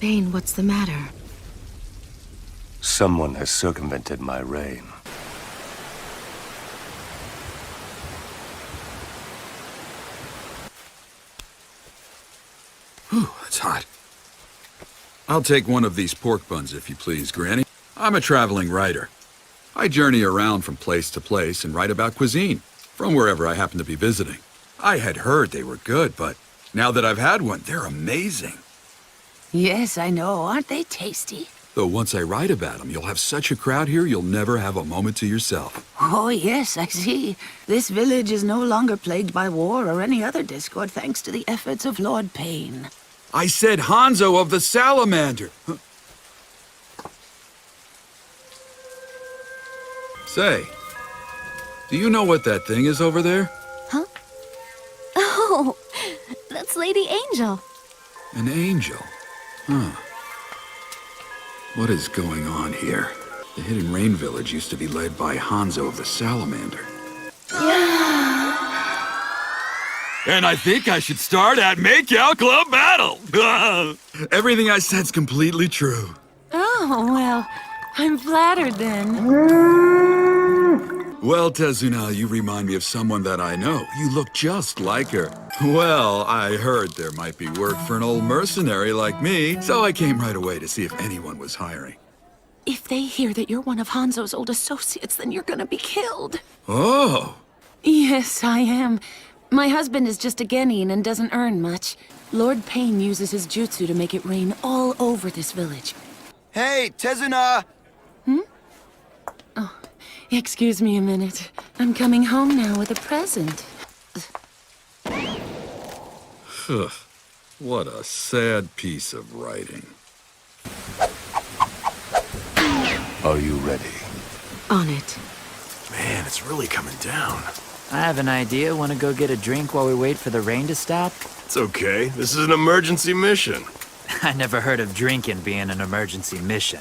Pain, what's the matter? Someone has circumvented my reign. Whew, that's hot. I'll take one of these pork buns, if you please, Granny. I'm a traveling writer. I journey around from place to place and write about cuisine, from wherever I happen to be visiting. I had heard they were good, but now that I've had one, they're amazing. Yes, I know. Aren't they tasty? Though once I write about them, you'll have such a crowd here, you'll never have a moment to yourself. Oh, yes, I see. This village is no longer plagued by war or any other discord thanks to the efforts of Lord Pain. I said Hanzo of the Salamander! Say, do you know what that thing is over there? Huh? Oh, that's Lady Angel. An angel? Huh. What is going on here? The Hidden Rain Village used to be led by Hanzo of the Salamander. And I think I should start at Make-Out Club Battle! Everything I said's completely true. Oh, well, I'm flattered then. Well, Tezuna, you remind me of someone that I know. You look just like her. Well, I heard there might be work for an old mercenary like me, so I came right away to see if anyone was hiring. If they hear that you're one of Hanzo's old associates, then you're gonna be killed. Oh! Yes, I am. My husband is just a genin and doesn't earn much. Lord Pain uses his jutsu to make it rain all over this village. Hey, Tezuna! Oh, excuse me a minute. I'm coming home now with a present. What a sad piece of writing. Are you ready? On it. Man, it's really coming down. I have an idea. Want to go get a drink while we wait for the rain to stop? It's okay. This is an emergency mission. I never heard of drinking being an emergency mission.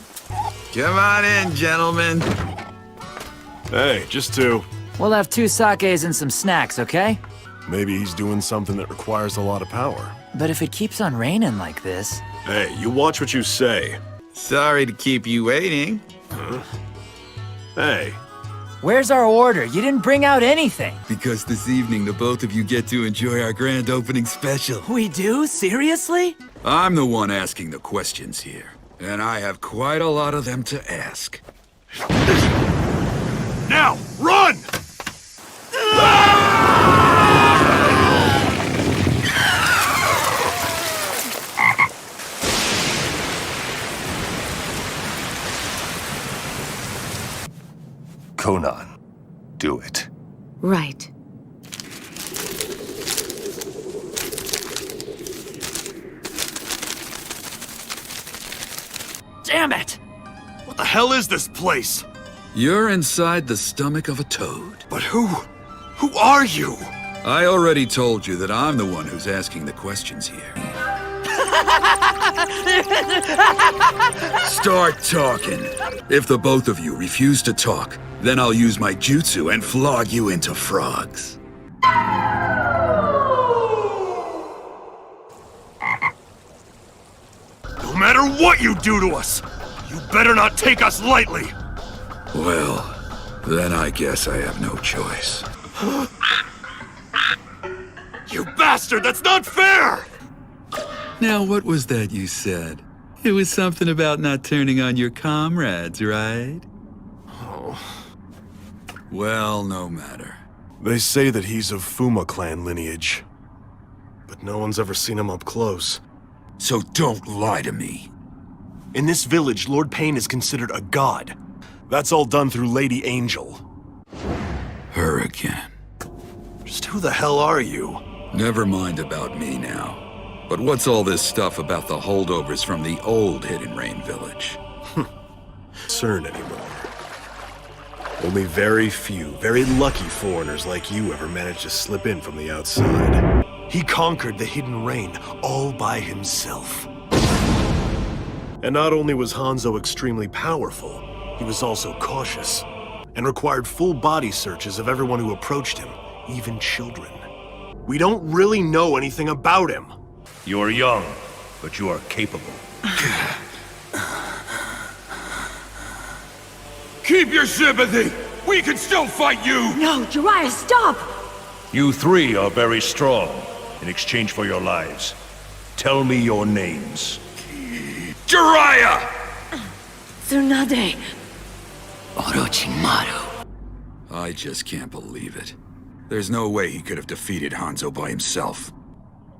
Come on in, gentlemen. Hey, just two. We'll have 2 sakes and some snacks, okay? Maybe he's doing something that requires a lot of power. But if it keeps on raining like this... Hey, you watch what you say. Sorry to keep you waiting. Hey. Where's our order? You didn't bring out anything. Because this evening, the both of you get to enjoy our grand opening special. We do? Seriously? I'm the one asking the questions here, and I have quite a lot of them to ask. Now, run! Conan, do it. Right. Damn it! What the hell is this place? You're inside the stomach of a toad. But who are you? I already told you that I'm the one who's asking the questions here. Start talking. If the both of you refuse to talk, then I'll use my jutsu and flog you into frogs. No matter what you do to us, you better not take us lightly. Well, then I guess I have no choice. You bastard, that's not fair! Now, what was that you said? It was something about not turning on your comrades, right? Oh. Well, no matter. They say that he's of Fuma clan lineage, but no one's ever seen him up close. So don't lie to me. In this village, Lord Pain is considered a god. That's all done through Lady Angel. Her again. Just who the hell are you? Never mind about me now. But what's all this stuff about the holdovers from the old Hidden Rain Village? Concern anymore. Only very few, very lucky foreigners like you ever managed to slip in from the outside. He conquered the Hidden Rain all by himself. And not only was Hanzo extremely powerful, he was also cautious, and required full body searches of everyone who approached him, even children. We don't really know anything about him. You are young, but you are capable. Keep your sympathy! We can still fight you! No, Jiraiya, stop! You three are very strong in exchange for your lives. Tell me your names. Jiraiya! Tsunade. Orochimaru. I just can't believe it. There's no way he could have defeated Hanzo by himself.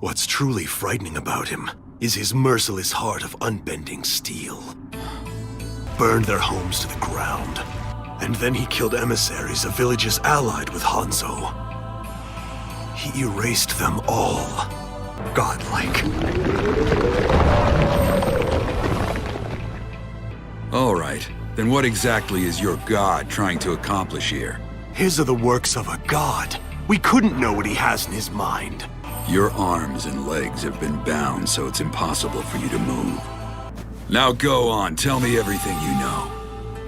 What's truly frightening about him is his merciless heart of unbending steel. Burned their homes to the ground. And then he killed emissaries of villages allied with Hanzo. He erased them all. Godlike. All right, then what exactly is your god trying to accomplish here? His are the works of a god. We couldn't know what he has in his mind. Your arms and legs have been bound, so it's impossible for you to move. Now go on, tell me everything you know.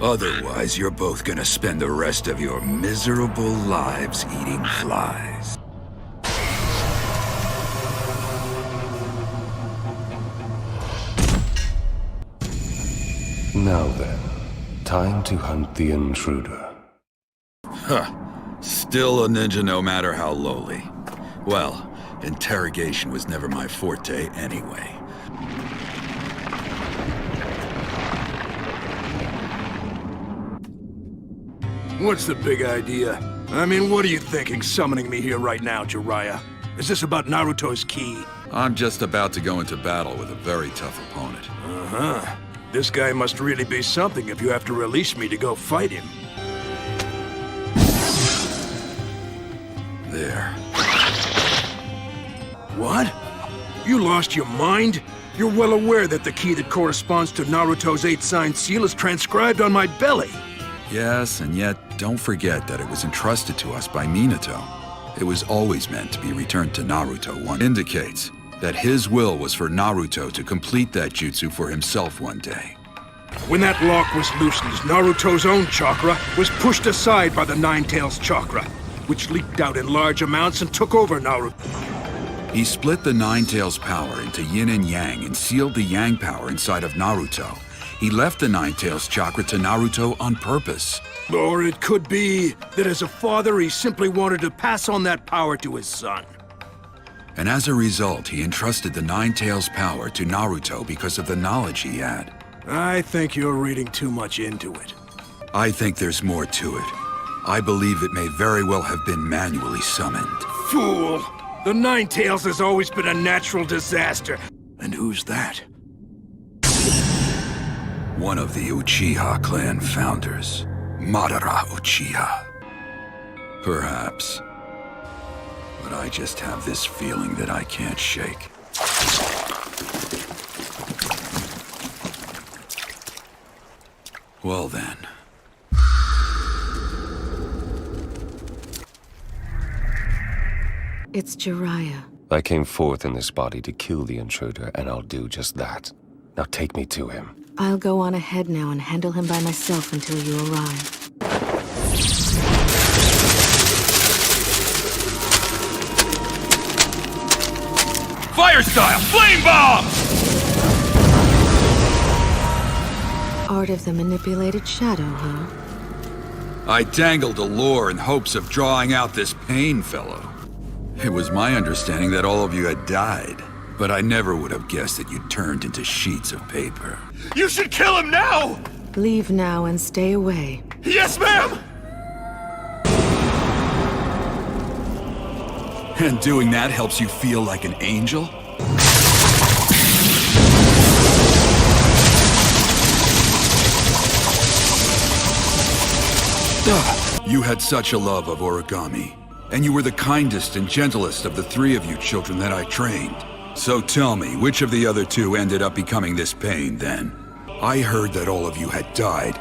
Otherwise, you're both gonna spend the rest of your miserable lives eating flies. Now then, time to hunt the intruder. Huh. Still a ninja no matter how lowly. Well, interrogation was never my forte anyway. What's the big idea? I mean, what are you thinking summoning me here right now, Jiraiya? Is this about Naruto's ki? I'm just about to go into battle with a very tough opponent. Uh-huh. This guy must really be something if you have to release me to go fight him. There. What? You lost your mind? You're well aware that the key that corresponds to Naruto's 8-signed seal is transcribed on my belly. Yes, and yet, don't forget that it was entrusted to us by Minato. It was always meant to be returned to Naruto. One indicates that his will was for Naruto to complete that jutsu for himself one day. When that lock was loosened, Naruto's own chakra was pushed aside by the Nine-Tails chakra, which leaked out in large amounts and took over Naruto. He split the Nine-Tails power into yin and yang and sealed the yang power inside of Naruto. He left the Nine-Tails chakra to Naruto on purpose. Or it could be that as a father, he simply wanted to pass on that power to his son. And as a result, he entrusted the Nine-Tails power to Naruto because of the knowledge he had. I think you're reading too much into it. I think there's more to it. I believe it may very well have been manually summoned. Fool! The Nine-Tails has always been a natural disaster. And who's that? One of the Uchiha clan founders, Madara Uchiha. Perhaps. But I just have this feeling that I can't shake. Well then. It's Jiraiya. I came forth in this body to kill the intruder, and I'll do just that. Now take me to him. I'll go on ahead now and handle him by myself until you arrive. Fire style! Flame bomb! Art of the manipulated shadow, huh? I dangled a lure in hopes of drawing out this Pain fellow. It was my understanding that all of you had died, but I never would have guessed that you'd turned into sheets of paper. You should kill him now! Leave now and stay away. Yes, ma'am! And doing that helps you feel like an angel? You had such a love of origami, and you were the kindest and gentlest of the three of you children that I trained. So tell me, which of the other two ended up becoming this Pain, then? I heard that all of you had died.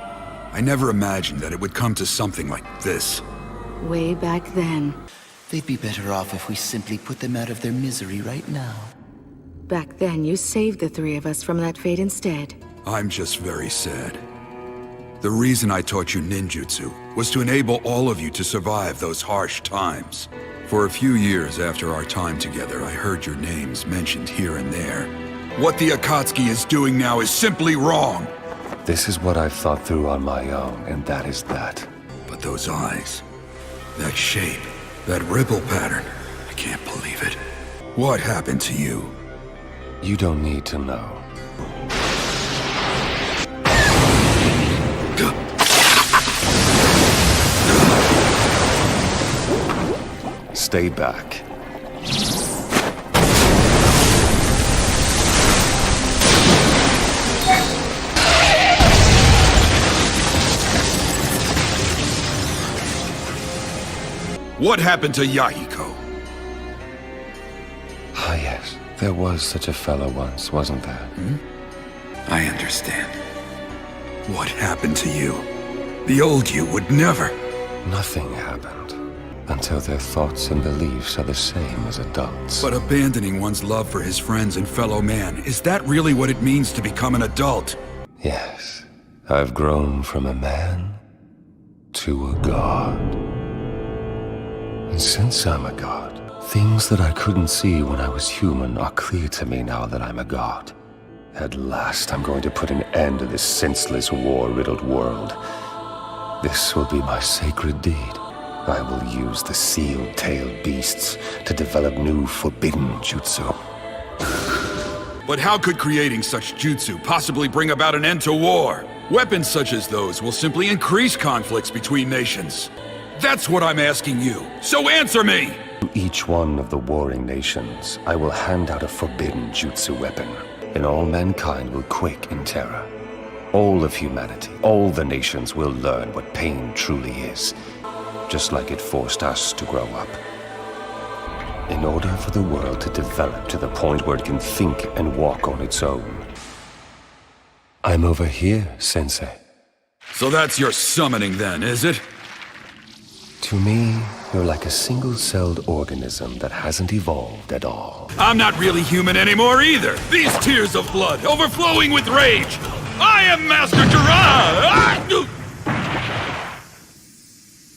I never imagined that it would come to something like this. Way back then. They'd be better off if we simply put them out of their misery right now. Back then, you saved the three of us from that fate instead. I'm just very sad. The reason I taught you ninjutsu was to enable all of you to survive those harsh times. For a few years after our time together, I heard your names mentioned here and there. What the Akatsuki is doing now is simply wrong. This is what I've thought through on my own, and that is that. But those eyes, that shape, that ripple pattern, I can't believe it. What happened to you? You don't need to know. Stay back. What happened to Yahiko? Ah, yes. There was such a fellow once, wasn't there? I understand. What happened to you? The old you would never. Nothing happened. Until their thoughts and beliefs are the same as adults. But abandoning one's love for his friends and fellow man, is that really what it means to become an adult? Yes. I've grown from a man to a god. And since I'm a god, things that I couldn't see when I was human are clear to me now that I'm a god. At last, I'm going to put an end to this senseless, war-riddled world. This will be my sacred deed. I will use the seal-tailed beasts to develop new forbidden jutsu. But how could creating such jutsu possibly bring about an end to war? Weapons such as those will simply increase conflicts between nations. That's what I'm asking you, so answer me! To each one of the warring nations, I will hand out a forbidden jutsu weapon, and all mankind will quake in terror. All of humanity, all the nations will learn what pain truly is, just like it forced us to grow up. In order for the world to develop to the point where it can think and walk on its own. I'm over here, Sensei. So that's your summoning then, is it? To me, you're like a single-celled organism that hasn't evolved at all. I'm not really human anymore either! These tears of blood, overflowing with rage! I am Master Jiraiya!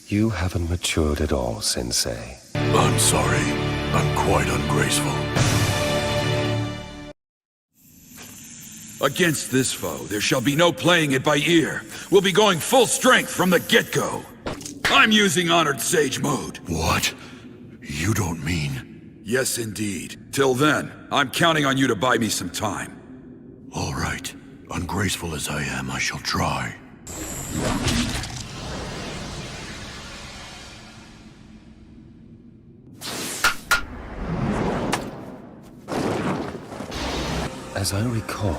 You haven't matured at all, Sensei. I'm sorry. I'm quite ungraceful. Against this foe, there shall be no playing it by ear. We'll be going full strength from the get-go. I'm using Honored Sage mode. What? You don't mean... Yes, indeed. Till then, I'm counting on you to buy me some time. All right. Ungraceful as I am, I shall try. As I recall,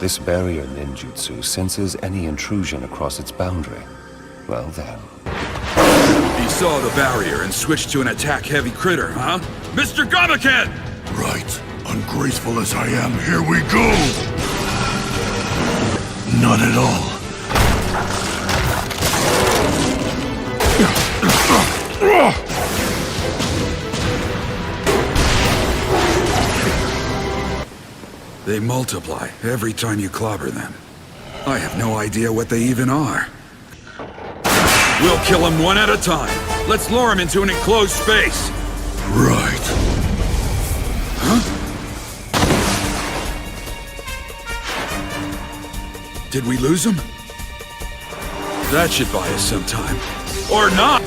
this barrier ninjutsu senses any intrusion across its boundary. Well then... He saw the barrier and switched to an attack-heavy critter, huh? Mr. Gamaken! Right. Ungraceful as I am, here we go! Not at all. They multiply every time you clobber them. I have no idea what they even are. We'll kill them one at a time. Let's lure them into an enclosed space. Right. Huh? Did we lose them? That should buy us some time. Or not!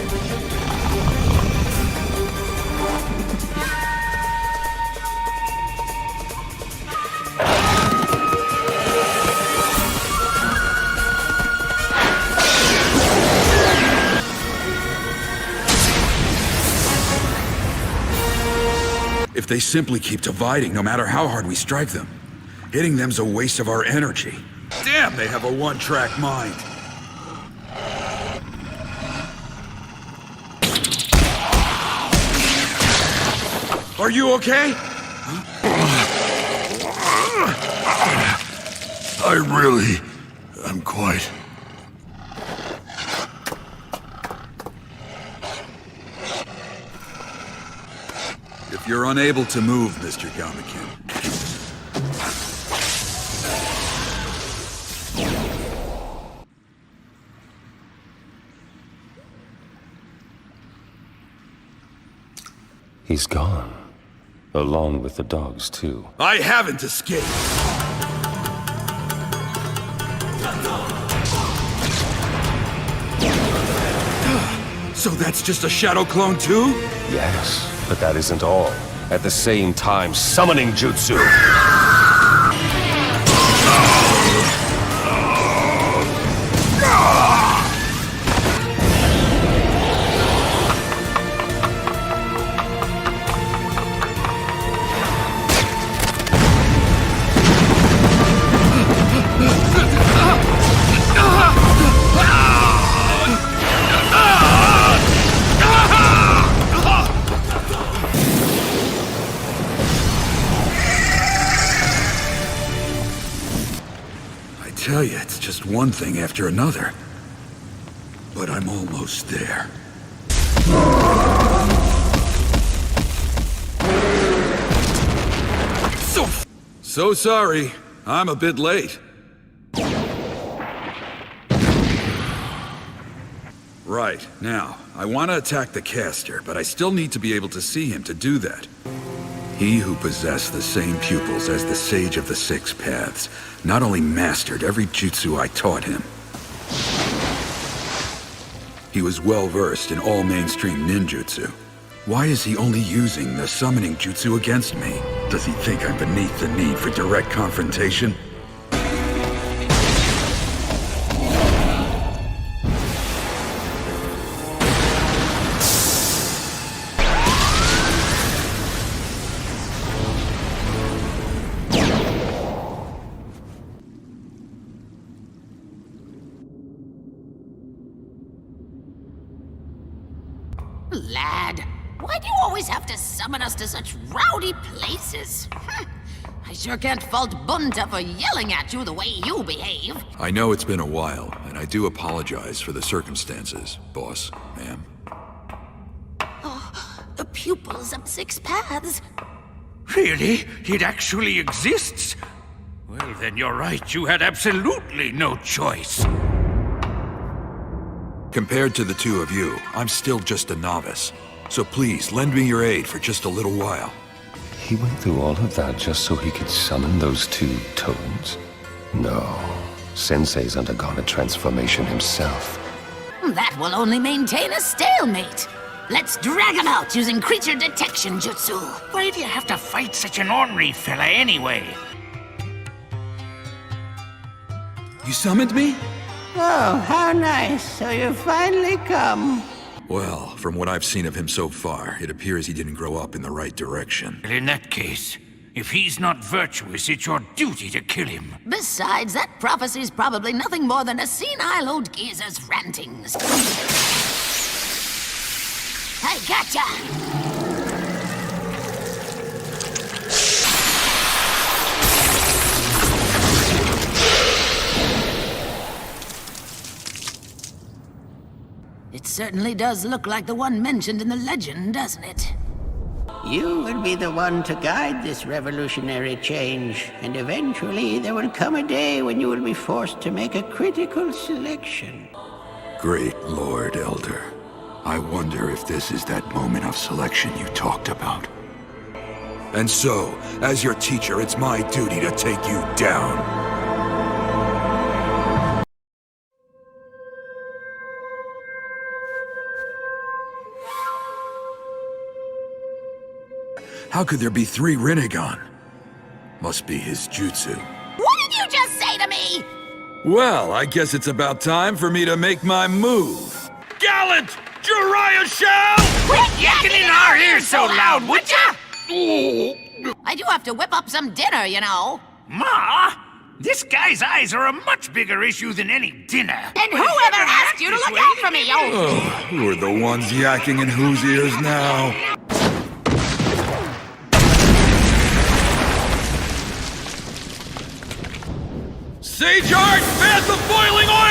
If they simply keep dividing, no matter how hard we strike them, hitting them's a waste of our energy. Damn, they have a one-track mind. Are you okay? I really am quite... If you're unable to move, Mr. Gamaken. He's gone. Along with the dogs, too. I haven't escaped. So that's just a shadow clone too? Yes, but that isn't all. At the same time, summoning jutsu. I tell you, it's just one thing after another. But I'm almost there. So sorry. I'm a bit late. Right, now, I want to attack the caster, but I still need to be able to see him to do that. He who possessed the same pupils as the Sage of the Six Paths not only mastered every jutsu I taught him, he was well-versed in all mainstream ninjutsu. Why is he only using the summoning jutsu against me? Does he think I'm beneath the need for direct confrontation? Lad, why do you always have to summon us to such rowdy places? I sure can't fault Bunta for yelling at you the way you behave. I know it's been a while, and I do apologize for the circumstances, boss, ma'am. Oh, the pupils of Six Paths. Really? It actually exists? Well, then you're right. You had absolutely no choice. Compared to the two of you, I'm still just a novice. So please, lend me your aid for just a little while. He went through all of that just so he could summon those two toads? No. Sensei's undergone a transformation himself. That will only maintain a stalemate. Let's drag him out using creature detection jutsu. Why do you have to fight such an ornery fella anyway? You summoned me? Oh, how nice. So you've finally come. Well, from what I've seen of him so far, it appears he didn't grow up in the right direction. In that case, if he's not virtuous, it's your duty to kill him. Besides, that prophecy's probably nothing more than a senile old geezer's rantings. I gotcha! It certainly does look like the one mentioned in the legend, doesn't it? You will be the one to guide this revolutionary change, and eventually there will come a day when you will be forced to make a critical selection. Great Lord Elder. I wonder if this is that moment of selection you talked about. And so, as your teacher, it's my duty to take you down. How could there be 3 Rinnegan? Must be his jutsu. What did you just say to me? Well, I guess it's about time for me to make my move. Gallant Jiraiya shall! Quit yakking in our ears so loud, would ya? I do have to whip up some dinner, you know. Ma, this guy's eyes are a much bigger issue than any dinner. And whoever asked you to look out for me, Who are the ones yakking in whose ears now? Sage Art, Bath of Boiling Oil!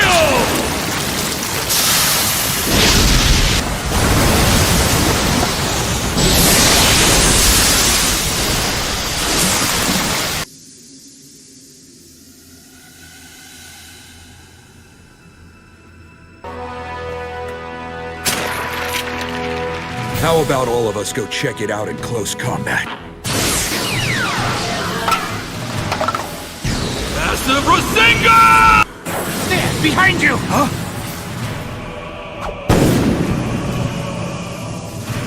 How about all of us go check it out in close combat? There, behind you! Huh?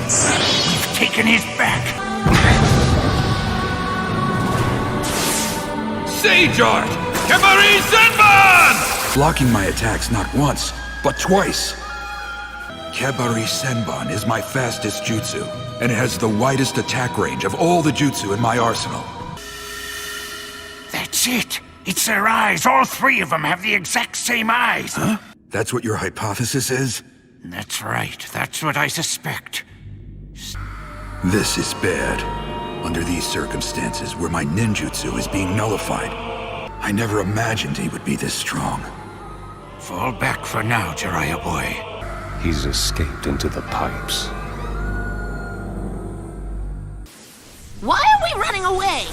We've taken his back. Sage Art! Kemari Senban! Blocking my attacks not once, but twice. Kebari Senban is my fastest jutsu, and it has the widest attack range of all the jutsu in my arsenal. That's it! It's their eyes! All three of them have the exact same eyes! Huh? That's what your hypothesis is? That's right. That's what I suspect. This is bad. Under these circumstances, where my ninjutsu is being nullified, I never imagined he would be this strong. Fall back for now, Jiraiya boy. He's escaped into the pipes. Why are we running away?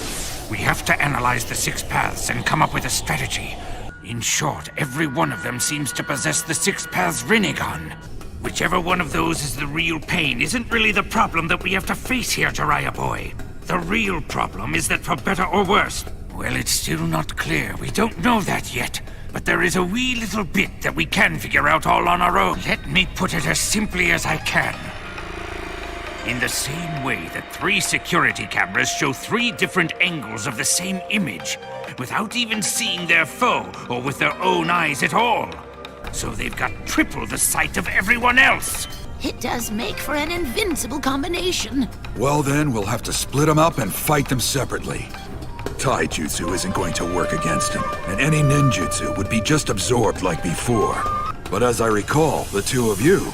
We have to analyze the 6 paths and come up with a strategy. In short, every one of them seems to possess the 6 paths Rinnegan. Whichever one of those is the real pain isn't really the problem that we have to face here, Jiraiya boy. The real problem is that for better or worse, well, it's still not clear. We don't know that yet. But there is a wee little bit that we can figure out all on our own. Let me put it as simply as I can. In the same way that 3 security cameras show 3 different angles of the same image, without even seeing their foe or with their own eyes at all. So they've got triple the sight of everyone else. It does make for an invincible combination. Well then, we'll have to split them up and fight them separately. Taijutsu isn't going to work against him, and any ninjutsu would be just absorbed like before. But as I recall, the two of you...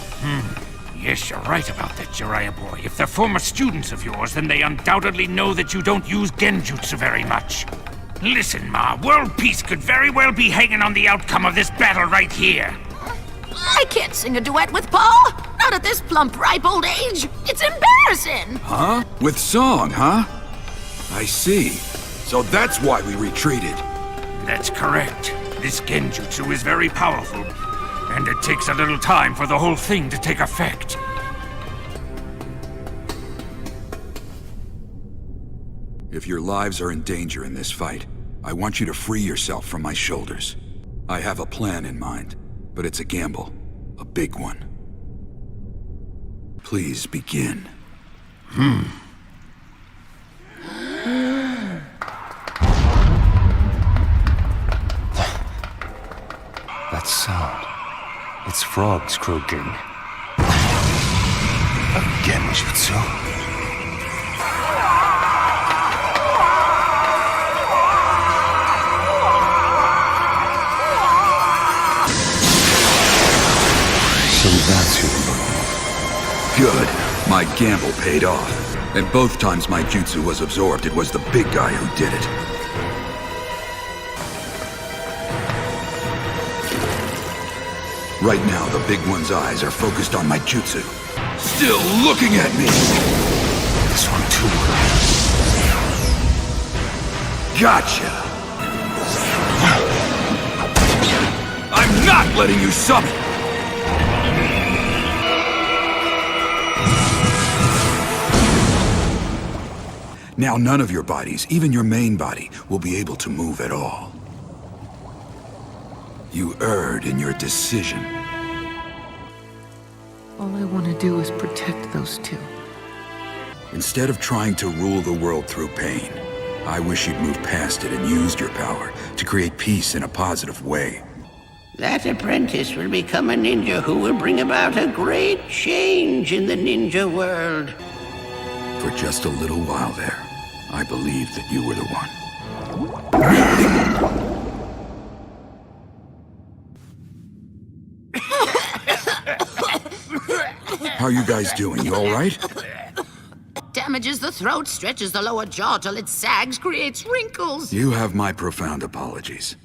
Yes, you're right about that, Jiraiya boy. If they're former students of yours, then they undoubtedly know that you don't use genjutsu very much. Listen, Ma, world peace could very well be hanging on the outcome of this battle right here. I can't sing a duet with Paul. Not at this plump, ripe old age. It's embarrassing. Huh? With song, huh? I see. So that's why we retreated. That's correct. This genjutsu is very powerful, and it takes a little time for the whole thing to take effect. If your lives are in danger in this fight, I want you to free yourself from my shoulders. I have a plan in mind, but it's a gamble. A big one. Please begin. That sound. It's frogs croaking. A genjutsu? So that's your move. Good. My gamble paid off. And both times my jutsu was absorbed, it was the big guy who did it. Right now, the big one's eyes are focused on my jutsu. Still looking at me! This one too. Gotcha! I'm not letting you summon! Now none of your bodies, even your main body, will be able to move at all. You erred in your decision. All I want to do is protect those two. Instead of trying to rule the world through pain, I wish you'd moved past it and used your power to create peace in a positive way. That apprentice will become a ninja who will bring about a great change in the ninja world. For just a little while there, I believed that you were the one. How are you guys doing? You all right? Damages the throat, stretches the lower jaw till it sags, creates wrinkles. You have my profound apologies.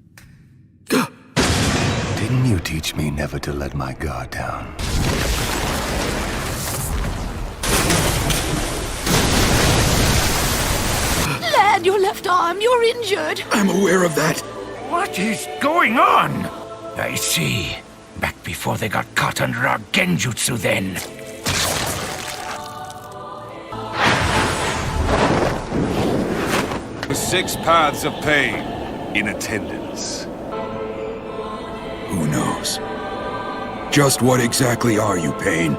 Didn't you teach me never to let my guard down? Lad, your left arm, you're injured. I'm aware of that. What is going on? I see. Back before they got caught under our genjutsu then. The 6 paths of pain in attendance. Who knows? Just what exactly are you, Pain?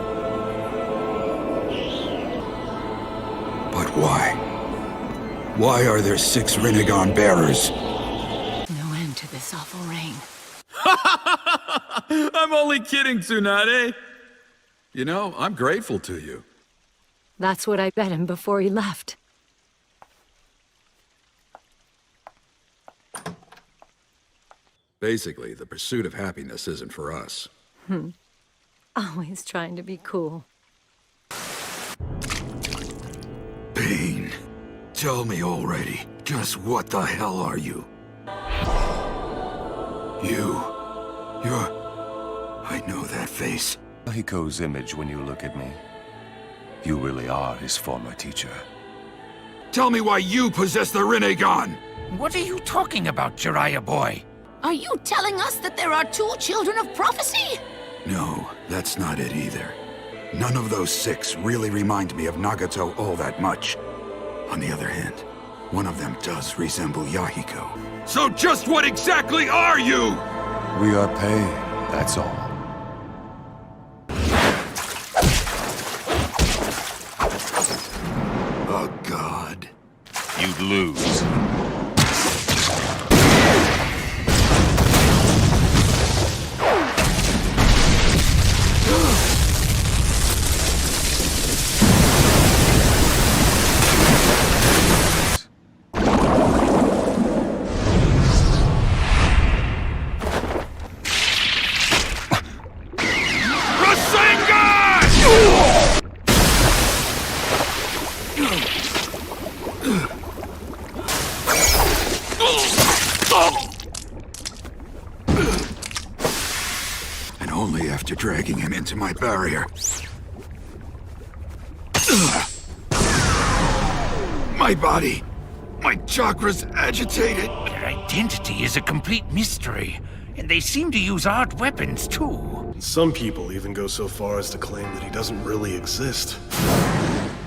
But why? Why are there 6 Rinnegan bearers? No end to this awful rain. I'm only kidding, Tsunade. You know, I'm grateful to you. That's what I bet him before he left. Basically, the pursuit of happiness isn't for us. Always trying to be cool. Pain, tell me already, just what the hell are you? You're... I know that face. Hiko's image when you look at me. You really are his former teacher. Tell me why you possess the Rinnegan! What are you talking about, Jiraiya boy? Are you telling us that there are 2 children of prophecy? No, that's not it either. None of those 6 really remind me of Nagato all that much. On the other hand, one of them does resemble Yahiko. So just what exactly are you? We are paid, that's all. Oh, God. You'd lose. And only after dragging him into my barrier. My body, my chakras agitated. Their identity is a complete mystery, and they seem to use odd weapons, too. Some people even go so far as to claim that he doesn't really exist.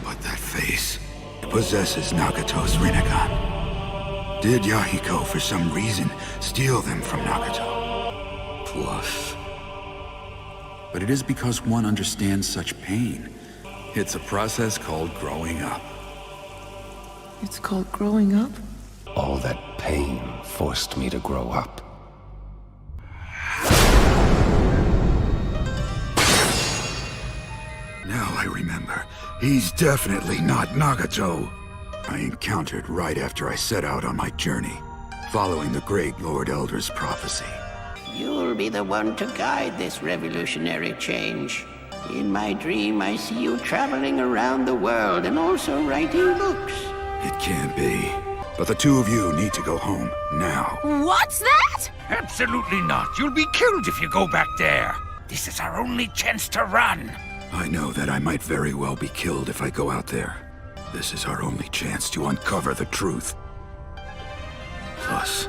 But that face possesses Nagato's Rinnegan. Did Yahiko, for some reason, steal them from Nagato? Plus... But it is because one understands such pain. It's a process called growing up. It's called growing up? All that pain forced me to grow up. Now I remember. He's definitely not Nagato. I encountered right after I set out on my journey, following the great Lord Elder's prophecy. You'll be the one to guide this revolutionary change. In my dream, I see you traveling around the world and also writing books. It can't be. But the 2 of you need to go home, now. What's that? Absolutely not. You'll be killed if you go back there. This is our only chance to run. I know that I might very well be killed if I go out there. This is our only chance to uncover the truth. Plus...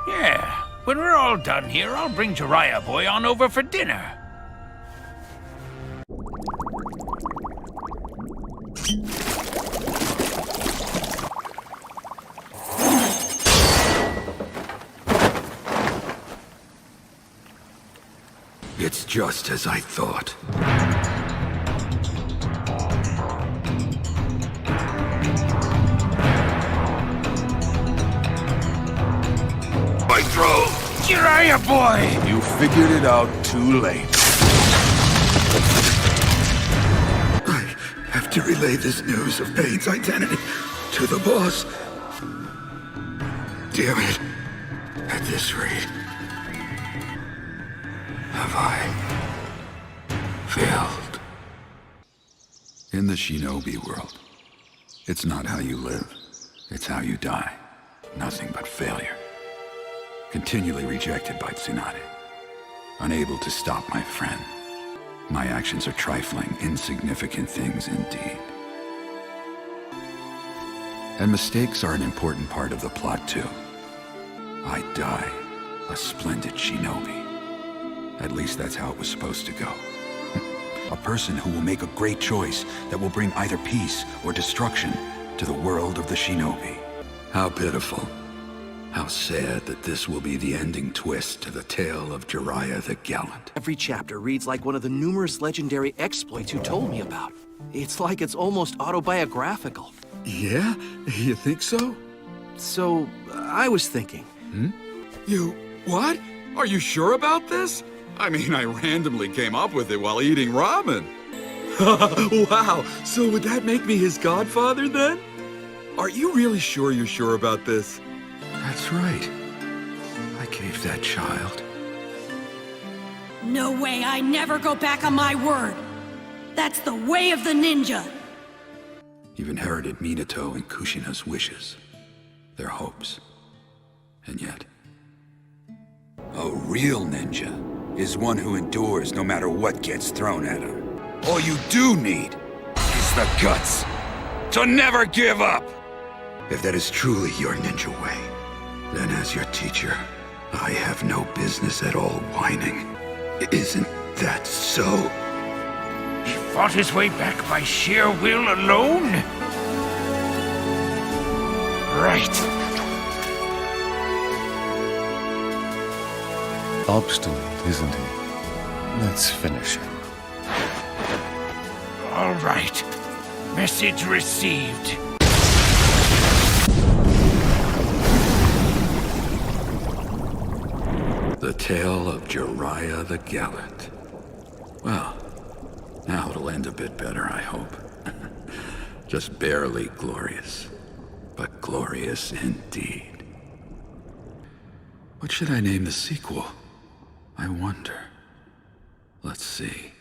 Yeah, when we're all done here, I'll bring Jiraiya boy on over for dinner. It's just as I thought. My throat! Jiraiya boy! You figured it out too late. I have to relay this news of Pain's identity to the boss. Damn it. At this rate, have I failed? In the shinobi world, it's not how you live, it's how you die. Nothing but failure. Continually rejected by Tsunade. Unable to stop my friend. My actions are trifling, insignificant things indeed. And mistakes are an important part of the plot too. I die a splendid shinobi. At least that's how it was supposed to go. A person who will make a great choice that will bring either peace or destruction to the world of the shinobi. How pitiful. How sad that this will be the ending twist to the tale of Jiraiya the Gallant. Every chapter reads like one of the numerous legendary exploits you told me about. It's like it's almost autobiographical. Yeah? You think so? So, I was thinking... You... what? Are you sure about this? I mean, I randomly came up with it while eating ramen. Wow, so would that make me his godfather then? Are you really sure you're sure about this? That's right. I gave that child. No way, I never go back on my word. That's the way of the ninja. You've inherited Minato and Kushina's wishes, their hopes. And yet, a real ninja is one who endures no matter what gets thrown at him. All you do need is the guts to never give up. If that is truly your ninja way, then as your teacher, I have no business at all whining. Isn't that so? He fought his way back by sheer will alone? Right. Obstinate, isn't he? Let's finish him. All right. Message received. The tale of Jiraiya the Gallant. Well, now it'll end a bit better, I hope. Just barely glorious, but glorious indeed. What should I name the sequel? I wonder. Let's see.